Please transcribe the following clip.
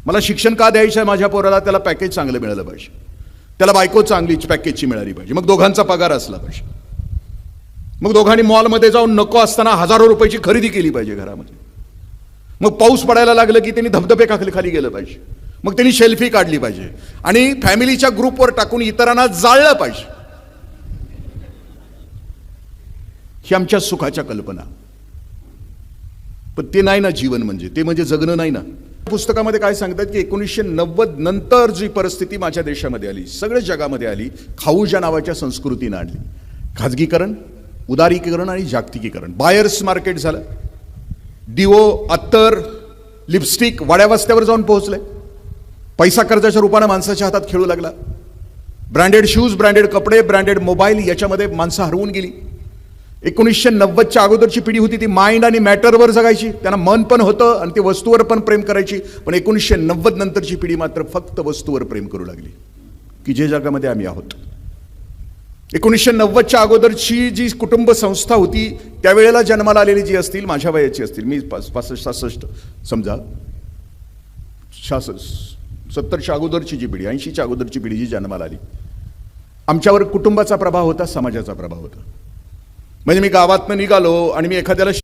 मला शिक्षण का द्यायचं आहे माझ्या पोराला, त्याला पॅकेज चांगलं मिळालं पाहिजे, त्याला बायको चांगलीच पॅकेजची मिळाली पाहिजे, मग दोघांचा पगार असला पाहिजे, मग दोघांनी मॉलमध्ये जाऊन नको असताना हजारो रुपयाची खरेदी केली पाहिजे घरामध्ये, मग पाऊस पडायला लागलं की त्यांनी धबधबे खाली गेलं पाहिजे, मग त्यांनी सेल्फी काढली पाहिजे आणि फॅमिलीच्या ग्रुपवर टाकून इतरांना जाळलं पाहिजे. ही आमच्या सुखाच्या कल्पना, पण ते नाही ना जीवन, म्हणजे ते म्हणजे जगणं नाही ना. पुस्तकामध्ये काय सांगतात की 1990 नंतर जी परिस्थिती माझ्या देशामध्ये आली, सगळ्या जगामध्ये आली, खाऊजा नावाच्या संस्कृतीनं आणली. खाजगीकरण, उदारीकरण आणि जागतिकीकरण. बायर्स मार्केट झालं, डिओ, अत्तर, लिपस्टिक वाड्या वस्त्यावर जाऊन पोहोचले. पैसा कर्जाच्या रूपाने माणसाच्या हातात खेळू लागला. ब्रँडेड शूज, ब्रँडेड कपडे, ब्रँडेड मोबाईल याच्यामध्ये माणसं हरवून गेली. 1990च्या अगोदरची पिढी होती ती माइंड आणि मॅटरवर जगायची, त्यांना मन पण होतं आणि ती वस्तूवर पण प्रेम करायची. पण 1990 नंतरची पिढी मात्र फक्त वस्तूवर प्रेम करू लागली, की जे जगामध्ये आम्ही आहोत. 1990च्या अगोदरची जी कुटुंब संस्था होती, त्यावेळेला जन्माला आलेली जी असतील, माझ्या वयाची असतील, मी 65-66 समजा, 70च्या अगोदरची जी पिढी, 80च्या अगोदरची पिढी जी जन्माला आली, आमच्यावर कुटुंबाचा प्रभाव होता, समाजाचा प्रभाव होता. म्हणजे मी गावातनं निघालो आणि मी एखाद्याला